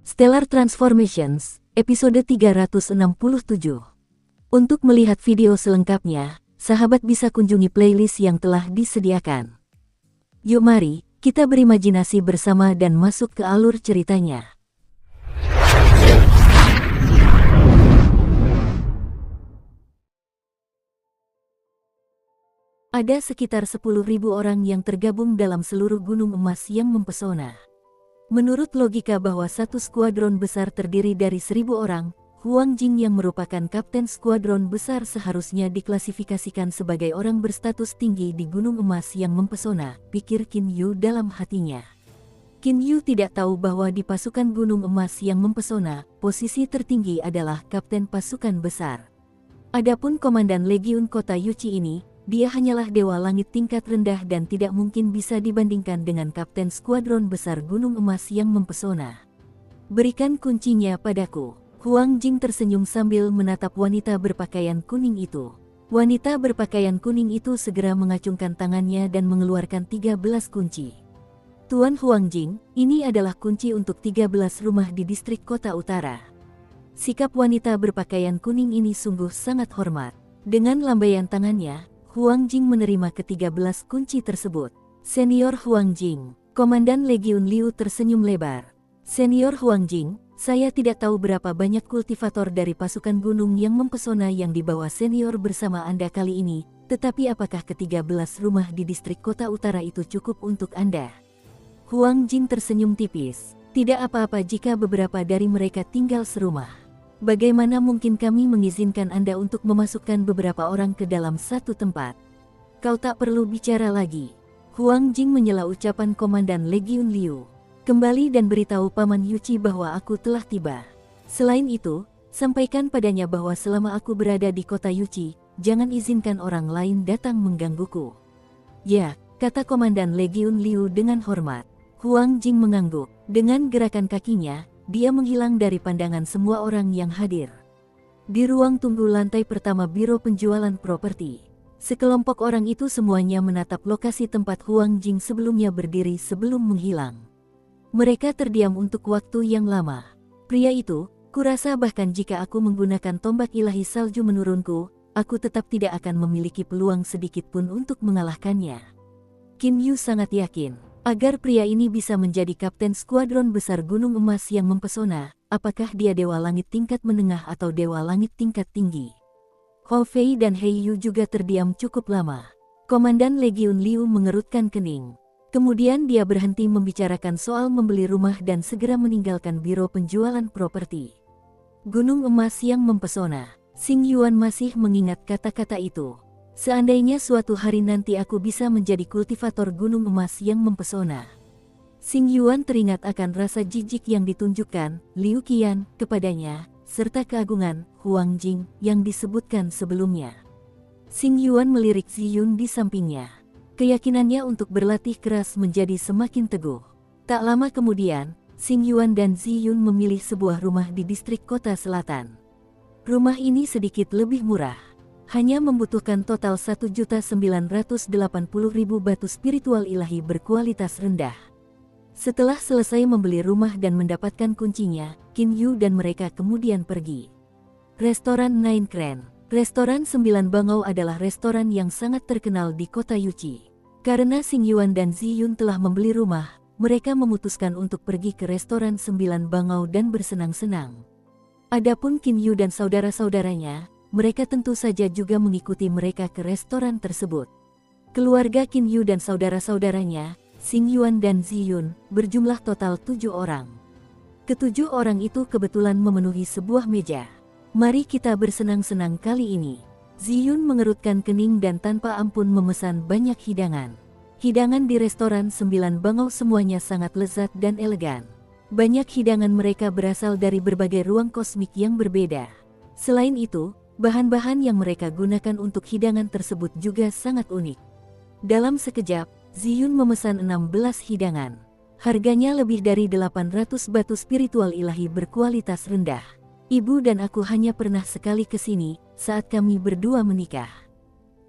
Stellar Transformations, episode 367. Untuk melihat video selengkapnya, sahabat bisa kunjungi playlist yang telah disediakan. Yuk mari, kita berimajinasi bersama dan masuk ke alur ceritanya. Ada sekitar 10.000 orang yang tergabung dalam seluruh gunung emas yang mempesona. Menurut logika bahwa satu skuadron besar terdiri dari 1.000 orang, Huang Jing yang merupakan kapten skuadron besar seharusnya diklasifikasikan sebagai orang berstatus tinggi di gunung emas yang mempesona, pikir Qin Yu dalam hatinya. Qin Yu tidak tahu bahwa di pasukan gunung emas yang mempesona, posisi tertinggi adalah kapten pasukan besar. Adapun komandan legiun kota Yuchi ini, dia hanyalah dewa langit tingkat rendah dan tidak mungkin bisa dibandingkan dengan kapten skuadron besar gunung emas yang mempesona. Berikan kuncinya padaku. Huang Jing tersenyum sambil menatap wanita berpakaian kuning itu. Wanita berpakaian kuning itu segera mengacungkan tangannya dan mengeluarkan 13 kunci. Tuan Huang Jing, ini adalah kunci untuk 13 rumah di distrik kota utara. Sikap wanita berpakaian kuning ini sungguh sangat hormat. Dengan lambaian tangannya, Huang Jing menerima ke-13 kunci tersebut. Senior Huang Jing, Komandan Legiun Liu tersenyum lebar. Senior Huang Jing, saya tidak tahu berapa banyak kultivator dari pasukan gunung yang mempesona yang dibawa senior bersama Anda kali ini, tetapi apakah ke-13 rumah di distrik kota utara itu cukup untuk Anda? Huang Jing tersenyum tipis. Tidak apa-apa jika beberapa dari mereka tinggal serumah. Bagaimana mungkin kami mengizinkan Anda untuk memasukkan beberapa orang ke dalam satu tempat? Kau tak perlu bicara lagi. Huang Jing menyela ucapan Komandan Legiun Liu. Kembali dan beritahu Paman Yuchi bahwa aku telah tiba. Selain itu, sampaikan padanya bahwa selama aku berada di kota Yuchi, jangan izinkan orang lain datang menggangguku. Ya, kata Komandan Legiun Liu dengan hormat. Huang Jing mengangguk. Dengan gerakan kakinya, dia menghilang dari pandangan semua orang yang hadir. Di ruang tunggu lantai pertama Biro Penjualan Properti, sekelompok orang itu semuanya menatap lokasi tempat Huang Jing sebelumnya berdiri sebelum menghilang. Mereka terdiam untuk waktu yang lama. Pria itu, kurasa bahkan jika aku menggunakan tombak ilahi salju menurunku, aku tetap tidak akan memiliki peluang sedikit pun untuk mengalahkannya. Qin Yu sangat yakin. Agar pria ini bisa menjadi kapten skuadron besar gunung emas yang mempesona, apakah dia dewa langit tingkat menengah atau dewa langit tingkat tinggi? Hou Fei dan He Yu juga terdiam cukup lama. Komandan Legiun Liu mengerutkan kening. Kemudian dia berhenti membicarakan soal membeli rumah dan segera meninggalkan biro penjualan properti. Gunung emas yang mempesona. Xing Yuan masih mengingat kata-kata itu. Seandainya suatu hari nanti aku bisa menjadi kultivator gunung emas yang mempesona. Xing Yuan teringat akan rasa jijik yang ditunjukkan Liu Qian kepadanya, serta keagungan Huang Jing yang disebutkan sebelumnya. Xing Yuan melirik Ziyun di sampingnya. Keyakinannya untuk berlatih keras menjadi semakin teguh. Tak lama kemudian, Xing Yuan dan Ziyun memilih sebuah rumah di distrik kota selatan. Rumah ini sedikit lebih murah. Hanya membutuhkan total 1.980.000 batu spiritual ilahi berkualitas rendah. Setelah selesai membeli rumah dan mendapatkan kuncinya, Qin Yu dan mereka kemudian pergi. Restoran Nine Cran. Restoran 9 Bangau adalah restoran yang sangat terkenal di kota Yuchi. Karena Xing Yuan dan Ziyun telah membeli rumah, mereka memutuskan untuk pergi ke restoran 9 Bangau dan bersenang-senang. Adapun Qin Yu dan saudara-saudaranya, mereka tentu saja juga mengikuti mereka ke restoran tersebut. Keluarga Qin Yu dan saudara-saudaranya, Xing Yuan dan Ziyun, berjumlah total 7 orang. Ketujuh orang itu kebetulan memenuhi sebuah meja. Mari kita bersenang-senang kali ini. Ziyun mengerutkan kening dan tanpa ampun memesan banyak hidangan. Hidangan di restoran 9 Bangau semuanya sangat lezat dan elegan. Banyak hidangan mereka berasal dari berbagai ruang kosmik yang berbeda. Selain itu, bahan-bahan yang mereka gunakan untuk hidangan tersebut juga sangat unik. Dalam sekejap, Ziyun memesan 16 hidangan. Harganya lebih dari 800 batu spiritual ilahi berkualitas rendah. Ibu dan aku hanya pernah sekali ke sini, saat kami berdua menikah.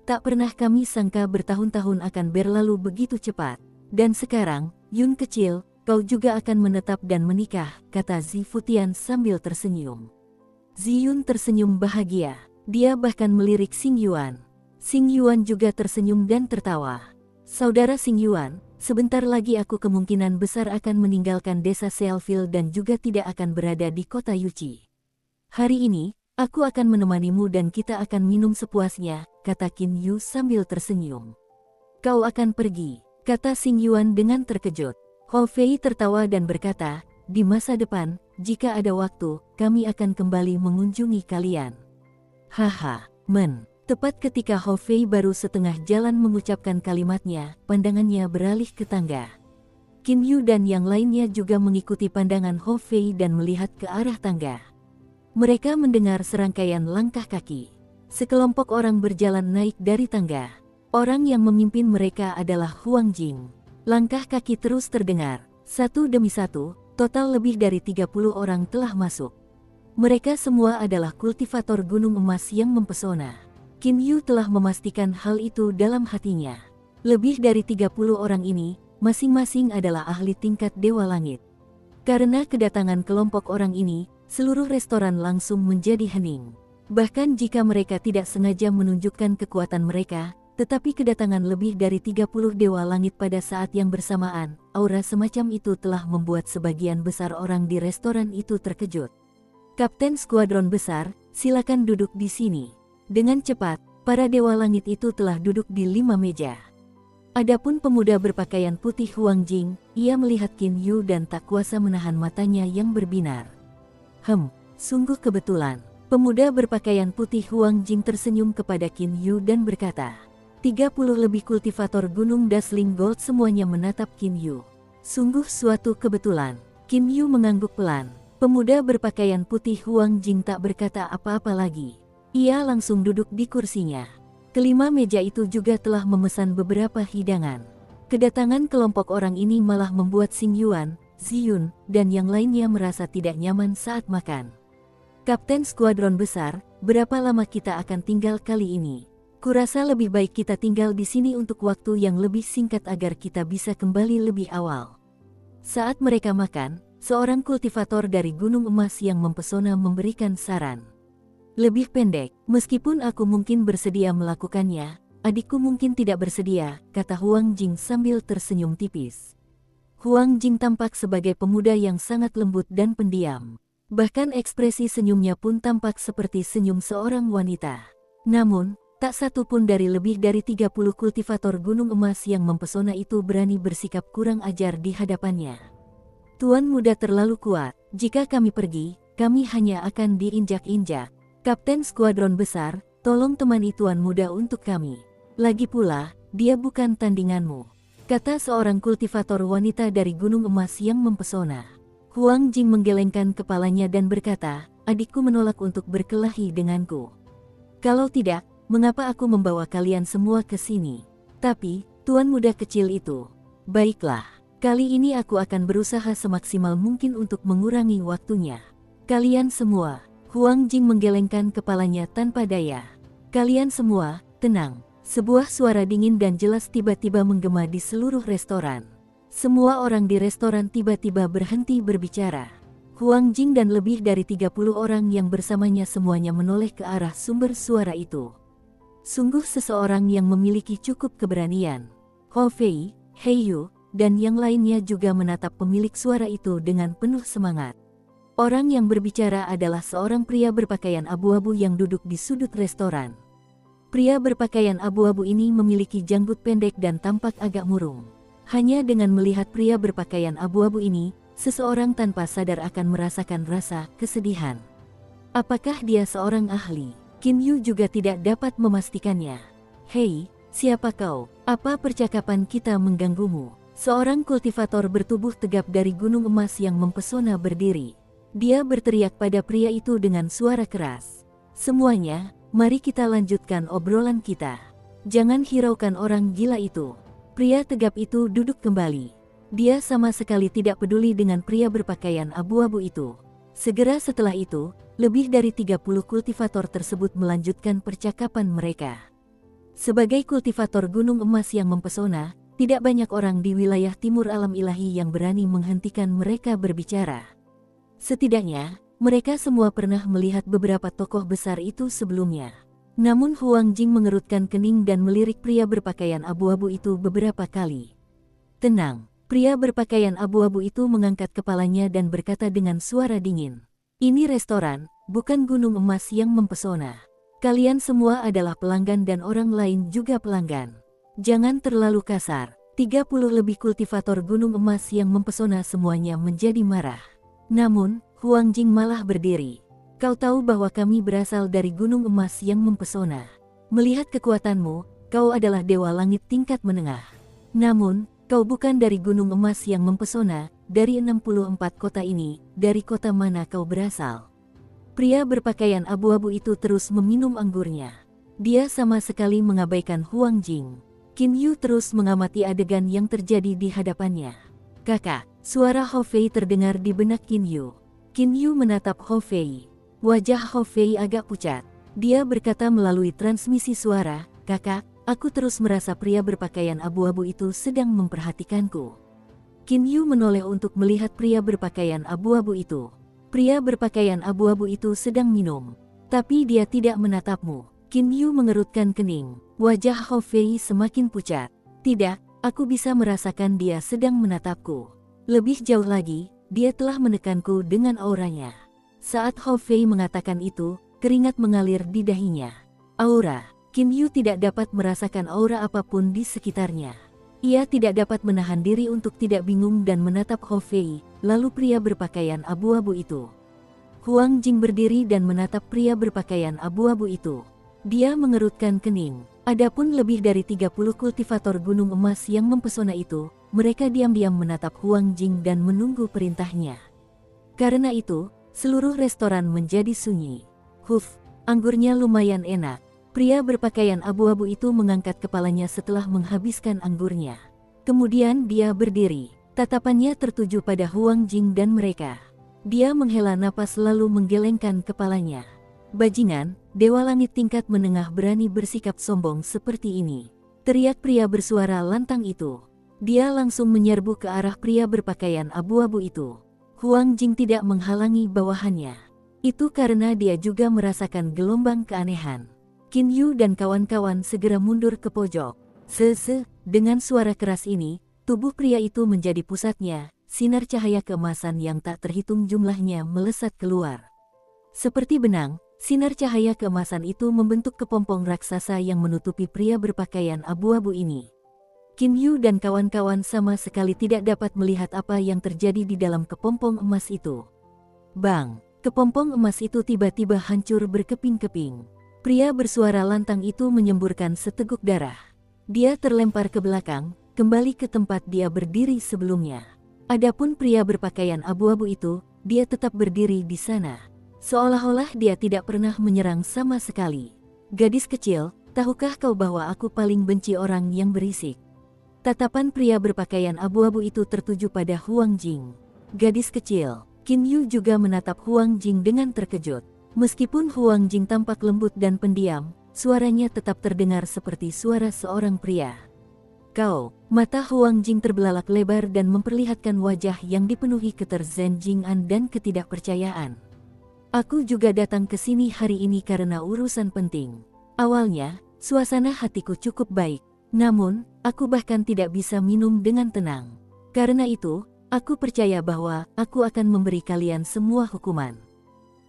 Tak pernah kami sangka bertahun-tahun akan berlalu begitu cepat. Dan sekarang, Yun kecil, kau juga akan menetap dan menikah, kata Zi Futian sambil tersenyum. Ziyun tersenyum bahagia. Dia bahkan melirik Xing Yuan. Xing Yuan juga tersenyum dan tertawa. Saudara Xing Yuan, sebentar lagi aku kemungkinan besar akan meninggalkan desa Sealville dan juga tidak akan berada di kota Yuchi. Hari ini, aku akan menemanimu dan kita akan minum sepuasnya, kata Qin Yu sambil tersenyum. Kau akan pergi, kata Xing Yuan dengan terkejut. Hou Fei tertawa dan berkata, di masa depan, jika ada waktu, kami akan kembali mengunjungi kalian. Haha, Tepat ketika Hou Fei baru setengah jalan mengucapkan kalimatnya, pandangannya beralih ke tangga. Qin Yu dan yang lainnya juga mengikuti pandangan Hou Fei dan melihat ke arah tangga. Mereka mendengar serangkaian langkah kaki. Sekelompok orang berjalan naik dari tangga. Orang yang memimpin mereka adalah Huang Jing. Langkah kaki terus terdengar, satu demi satu, total lebih dari 30 orang telah masuk. Mereka semua adalah kultivator gunung emas yang mempesona. Qin Yu telah memastikan hal itu dalam hatinya. Lebih dari 30 orang ini, masing-masing adalah ahli tingkat Dewa Langit. Karena kedatangan kelompok orang ini, seluruh restoran langsung menjadi hening. Bahkan jika mereka tidak sengaja menunjukkan kekuatan mereka, tetapi kedatangan lebih dari 30 Dewa Langit pada saat yang bersamaan, aura semacam itu telah membuat sebagian besar orang di restoran itu terkejut. Kapten skuadron besar, silakan duduk di sini. Dengan cepat, para Dewa Langit itu telah duduk di 5 meja. Adapun pemuda berpakaian putih Huang Jing, ia melihat Qin Yu dan tak kuasa menahan matanya yang berbinar. Sungguh kebetulan. Pemuda berpakaian putih Huang Jing tersenyum kepada Qin Yu dan berkata, 30 lebih kultivator gunung Dazzling Gold semuanya menatap Qin Yu. Sungguh suatu kebetulan. Qin Yu mengangguk pelan. Pemuda berpakaian putih Huang Jing tak berkata apa-apa lagi. Ia langsung duduk di kursinya. Kelima meja itu juga telah memesan beberapa hidangan. Kedatangan kelompok orang ini malah membuat Xing Yuan, Ziyun, dan yang lainnya merasa tidak nyaman saat makan. Kapten skuadron besar, berapa lama kita akan tinggal kali ini? Kurasa lebih baik kita tinggal di sini untuk waktu yang lebih singkat agar kita bisa kembali lebih awal. Saat mereka makan, seorang kultivator dari Gunung Emas yang mempesona memberikan saran. Lebih pendek, meskipun aku mungkin bersedia melakukannya, adikku mungkin tidak bersedia, kata Huang Jing sambil tersenyum tipis. Huang Jing tampak sebagai pemuda yang sangat lembut dan pendiam. Bahkan ekspresi senyumnya pun tampak seperti senyum seorang wanita. Namun, tak satu pun dari lebih dari 30 kultivator gunung emas yang mempesona itu berani bersikap kurang ajar di hadapannya. Tuan muda terlalu kuat, jika kami pergi, kami hanya akan diinjak-injak. Kapten skuadron besar, tolong temani tuan muda untuk kami. Lagi pula, dia bukan tandinganmu, kata seorang kultivator wanita dari gunung emas yang mempesona. Huang Jing menggelengkan kepalanya dan berkata, adikku menolak untuk berkelahi denganku. Kalau tidak, mengapa aku membawa kalian semua ke sini? Tapi, tuan muda kecil itu. Baiklah, kali ini aku akan berusaha semaksimal mungkin untuk mengurangi waktunya. Kalian semua, Huang Jing menggelengkan kepalanya tanpa daya. Kalian semua, tenang. Sebuah suara dingin dan jelas tiba-tiba menggema di seluruh restoran. Semua orang di restoran tiba-tiba berhenti berbicara. Huang Jing dan lebih dari 30 orang yang bersamanya semuanya menoleh ke arah sumber suara itu. Sungguh seseorang yang memiliki cukup keberanian. Hou Fei, He Yu, dan yang lainnya juga menatap pemilik suara itu dengan penuh semangat. Orang yang berbicara adalah seorang pria berpakaian abu-abu yang duduk di sudut restoran. Pria berpakaian abu-abu ini memiliki janggut pendek dan tampak agak murung. Hanya dengan melihat pria berpakaian abu-abu ini, seseorang tanpa sadar akan merasakan rasa kesedihan. Apakah dia seorang ahli? Qin Yu juga tidak dapat memastikannya. Hei, siapa kau? Apa percakapan kita mengganggumu? Seorang kultivator bertubuh tegap dari gunung emas yang mempesona berdiri. Dia berteriak pada pria itu dengan suara keras. Semuanya, mari kita lanjutkan obrolan kita. Jangan hiraukan orang gila itu. Pria tegap itu duduk kembali. Dia sama sekali tidak peduli dengan pria berpakaian abu-abu itu. Segera setelah itu, lebih dari 30 kultivator tersebut melanjutkan percakapan mereka. Sebagai kultivator gunung emas yang mempesona, Tidak banyak orang di wilayah timur alam ilahi yang berani menghentikan mereka berbicara. Setidaknya, mereka semua pernah melihat beberapa tokoh besar itu sebelumnya. Namun Huang Jing mengerutkan kening dan melirik pria berpakaian abu-abu itu beberapa kali. Tenang, pria berpakaian abu-abu itu mengangkat kepalanya dan berkata dengan suara dingin. Ini restoran, bukan gunung emas yang mempesona. Kalian semua adalah pelanggan dan orang lain juga pelanggan. Jangan terlalu kasar. 30 lebih kultivator gunung emas yang mempesona semuanya menjadi marah. Namun, Huang Jing malah berdiri. Kau tahu bahwa kami berasal dari gunung emas yang mempesona. Melihat kekuatanmu, kau adalah dewa langit tingkat menengah. Namun, kau bukan dari gunung emas yang mempesona, dari 64 kota ini, dari kota mana kau berasal? Pria berpakaian abu-abu itu terus meminum anggurnya. Dia sama sekali mengabaikan Huang Jing. Qin Yu terus mengamati adegan yang terjadi di hadapannya. Kakak, suara Hou Fei terdengar di benak Qin Yu. Qin Yu menatap Hou Fei. Wajah Hou Fei agak pucat. Dia berkata melalui transmisi suara, kakak, aku terus merasa pria berpakaian abu-abu itu sedang memperhatikanku. Qin Yu menoleh untuk melihat pria berpakaian abu-abu itu. Pria berpakaian abu-abu itu sedang minum. Tapi dia tidak menatapmu. Qin Yu mengerutkan kening. Wajah Hou Fei semakin pucat. Tidak, aku bisa merasakan dia sedang menatapku. Lebih jauh lagi, dia telah menekanku dengan auranya. Saat Hou Fei mengatakan itu, keringat mengalir di dahinya. Aura. Qin Yu tidak dapat merasakan aura apapun di sekitarnya. Ia tidak dapat menahan diri untuk tidak bingung dan menatap Hou Fei, lalu pria berpakaian abu-abu itu. Huang Jing berdiri dan menatap pria berpakaian abu-abu itu. Dia mengerutkan kening. Adapun lebih dari 30 kultivator gunung emas yang mempesona itu, mereka diam-diam menatap Huang Jing dan menunggu perintahnya. Karena itu, seluruh restoran menjadi sunyi. Huf, anggurnya lumayan enak. Pria berpakaian abu-abu itu mengangkat kepalanya setelah menghabiskan anggurnya. Kemudian dia berdiri. Tatapannya tertuju pada Huang Jing dan mereka. Dia menghela napas lalu menggelengkan kepalanya. Bajingan, dewa langit tingkat menengah berani bersikap sombong seperti ini. Teriak pria bersuara lantang itu. Dia langsung menyerbu ke arah pria berpakaian abu-abu itu. Huang Jing tidak menghalangi bawahannya. Itu karena dia juga merasakan gelombang keanehan. Qin Yu dan kawan-kawan segera mundur ke pojok. Dengan suara keras ini, tubuh pria itu menjadi pusatnya. Sinar cahaya keemasan yang tak terhitung jumlahnya melesat keluar. Seperti benang, sinar cahaya keemasan itu membentuk kepompong raksasa yang menutupi pria berpakaian abu-abu ini. Qin Yu dan kawan-kawan sama sekali tidak dapat melihat apa yang terjadi di dalam kepompong emas itu. Bang! Kepompong emas itu tiba-tiba hancur berkeping-keping. Pria bersuara lantang itu menyemburkan seteguk darah. Dia terlempar ke belakang, kembali ke tempat dia berdiri sebelumnya. Adapun pria berpakaian abu-abu itu, dia tetap berdiri di sana. Seolah-olah dia tidak pernah menyerang sama sekali. Gadis kecil, tahukah kau bahwa aku paling benci orang yang berisik? Tatapan pria berpakaian abu-abu itu tertuju pada Huang Jing. Gadis kecil, Qin Yu juga menatap Huang Jing dengan terkejut. Meskipun Huang Jing tampak lembut dan pendiam, suaranya tetap terdengar seperti suara seorang pria. Kau, mata Huang Jing terbelalak lebar dan memperlihatkan wajah yang dipenuhi keterzanjian dan ketidakpercayaan. Aku juga datang ke sini hari ini karena urusan penting. Awalnya, suasana hatiku cukup baik. Namun, aku bahkan tidak bisa minum dengan tenang. Karena itu, aku percaya bahwa aku akan memberi kalian semua hukuman.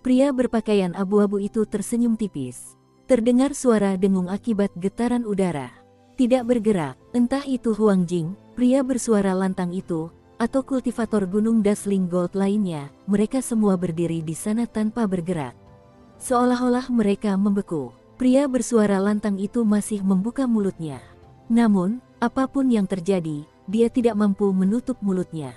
Pria berpakaian abu-abu itu tersenyum tipis. Terdengar suara dengung akibat getaran udara. Tidak bergerak, entah itu Huang Jing, pria bersuara lantang itu, atau kultivator gunung Dazzling Gold lainnya, mereka semua berdiri di sana tanpa bergerak. Seolah-olah mereka membeku. Pria bersuara lantang itu masih membuka mulutnya. Namun, apapun yang terjadi, dia tidak mampu menutup mulutnya.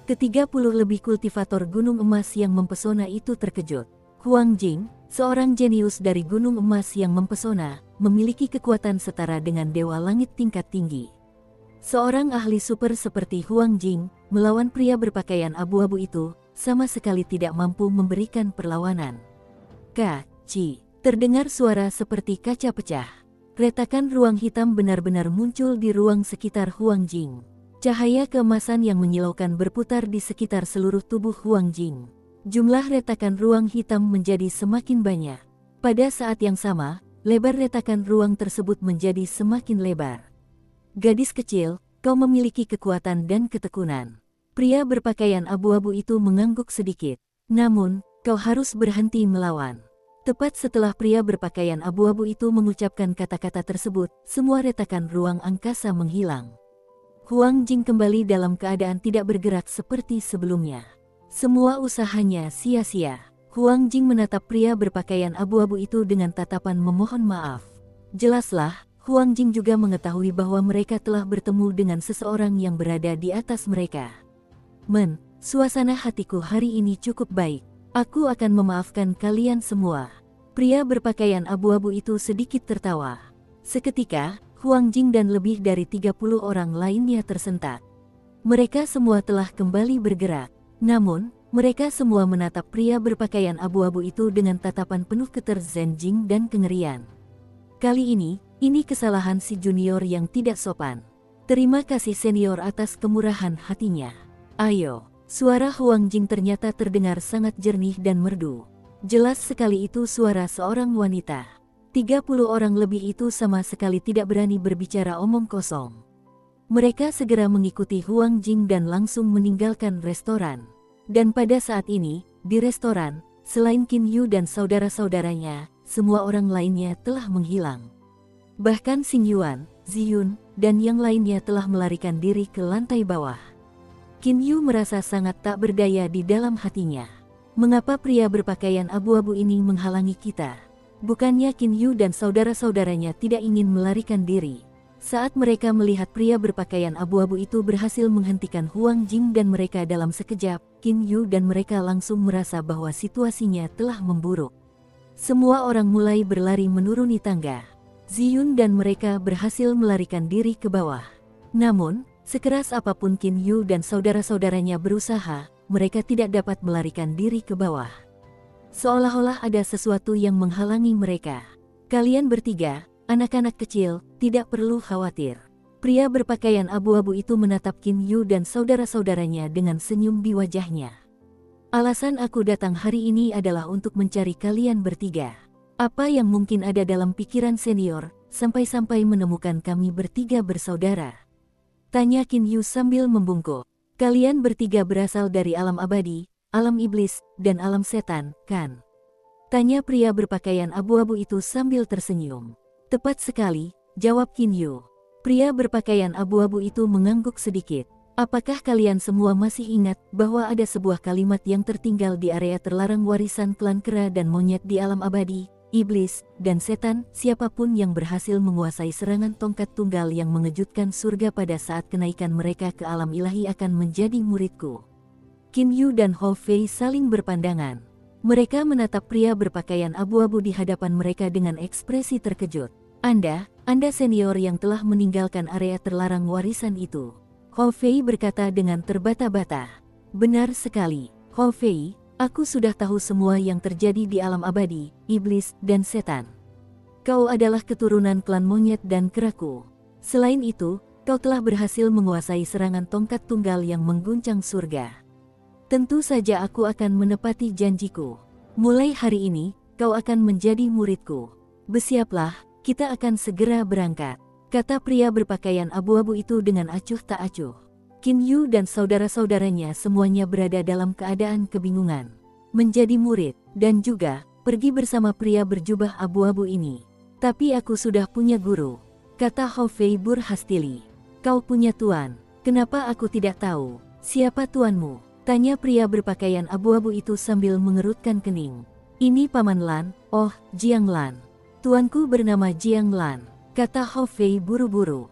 Ke-30 lebih kultivator gunung emas yang mempesona itu terkejut. Huang Jing, seorang jenius dari gunung emas yang mempesona, memiliki kekuatan setara dengan dewa langit tingkat tinggi. Seorang ahli super seperti Huang Jing, melawan pria berpakaian abu-abu itu, sama sekali tidak mampu memberikan perlawanan. Terdengar suara seperti kaca pecah. Retakan ruang hitam benar-benar muncul di ruang sekitar Huang Jing. Cahaya keemasan yang menyilaukan berputar di sekitar seluruh tubuh Huang Jing. Jumlah retakan ruang hitam menjadi semakin banyak. Pada saat yang sama, lebar retakan ruang tersebut menjadi semakin lebar. Gadis kecil, kau memiliki kekuatan dan ketekunan. Pria berpakaian abu-abu itu mengangguk sedikit. Namun, kau harus berhenti melawan. Tepat setelah pria berpakaian abu-abu itu mengucapkan kata-kata tersebut, semua retakan ruang angkasa menghilang. Huang Jing kembali dalam keadaan tidak bergerak seperti sebelumnya. Semua usahanya sia-sia. Huang Jing menatap pria berpakaian abu-abu itu dengan tatapan memohon maaf. Jelaslah, Huang Jing juga mengetahui bahwa mereka telah bertemu dengan seseorang yang berada di atas mereka. Suasana hatiku hari ini cukup baik. Aku akan memaafkan kalian semua. Pria berpakaian abu-abu itu sedikit tertawa. Seketika, Huang Jing dan lebih dari 30 orang lainnya tersentak. Mereka semua telah kembali bergerak. Namun, mereka semua menatap pria berpakaian abu-abu itu dengan tatapan penuh keterzenjing dan kengerian. Kali ini kesalahan si junior yang tidak sopan. Terima kasih senior atas kemurahan hatinya. Ayo, suara Huang Jing ternyata terdengar sangat jernih dan merdu. Jelas sekali itu suara seorang wanita. 30 orang lebih itu sama sekali tidak berani berbicara omong kosong. Mereka segera mengikuti Huang Jing dan langsung meninggalkan restoran. Dan pada saat ini, di restoran, selain Qin Yu dan saudara-saudaranya, semua orang lainnya telah menghilang. Bahkan Xing Yuan, Ziyun, dan yang lainnya telah melarikan diri ke lantai bawah. Qin Yu merasa sangat tak berdaya di dalam hatinya. Mengapa pria berpakaian abu-abu ini menghalangi kita? Bukannya Qin Yu dan saudara-saudaranya tidak ingin melarikan diri. Saat mereka melihat pria berpakaian abu-abu itu berhasil menghentikan Huang Jing dan mereka dalam sekejap, Qin Yu dan mereka langsung merasa bahwa situasinya telah memburuk. Semua orang mulai berlari menuruni tangga. Ziyun dan mereka berhasil melarikan diri ke bawah. Namun, sekeras apapun Qin Yu dan saudara-saudaranya berusaha, mereka tidak dapat melarikan diri ke bawah. Seolah-olah ada sesuatu yang menghalangi mereka. Kalian bertiga, anak-anak kecil, tidak perlu khawatir. Pria berpakaian abu-abu itu menatap Qin Yu dan saudara-saudaranya dengan senyum di wajahnya. Alasan aku datang hari ini adalah untuk mencari kalian bertiga. Apa yang mungkin ada dalam pikiran senior, sampai-sampai menemukan kami bertiga bersaudara? Tanya Qin Yu sambil membungkuk. Kalian bertiga berasal dari alam abadi, alam iblis, dan alam setan, kan? Tanya pria berpakaian abu-abu itu sambil tersenyum. Tepat sekali, jawab Qin Yu. Pria berpakaian abu-abu itu mengangguk sedikit. Apakah kalian semua masih ingat bahwa ada sebuah kalimat yang tertinggal di area terlarang warisan klan kera dan monyet di alam abadi, iblis, dan setan? Siapapun yang berhasil menguasai serangan tongkat tunggal yang mengejutkan surga pada saat kenaikan mereka ke alam ilahi akan menjadi muridku. Qin Yu dan Hou Fei saling berpandangan. Mereka menatap pria berpakaian abu-abu di hadapan mereka dengan ekspresi terkejut. Anda senior yang telah meninggalkan area terlarang warisan itu. Hou Fei berkata dengan terbata-bata. Benar sekali, Hou Fei, aku sudah tahu semua yang terjadi di alam abadi, iblis, dan setan. Kau adalah keturunan klan monyet dan keraku. Selain itu, kau telah berhasil menguasai serangan tongkat tunggal yang mengguncang surga. Tentu saja aku akan menepati janjiku. Mulai hari ini, kau akan menjadi muridku. Bersiaplah, kita akan segera berangkat, kata pria berpakaian abu-abu itu dengan acuh tak acuh. Qin Yu dan saudara-saudaranya semuanya berada dalam keadaan kebingungan. Menjadi murid, dan juga, pergi bersama pria berjubah abu-abu ini. Tapi aku sudah punya guru, kata Hou Fei berhastili. Kau punya tuan, kenapa aku tidak tahu? Siapa tuanmu? Tanya pria berpakaian abu-abu itu sambil mengerutkan kening. Ini Paman Lan, oh, Jiang Lan. Tuanku bernama Jiang Lan, kata Hou Fei buru-buru.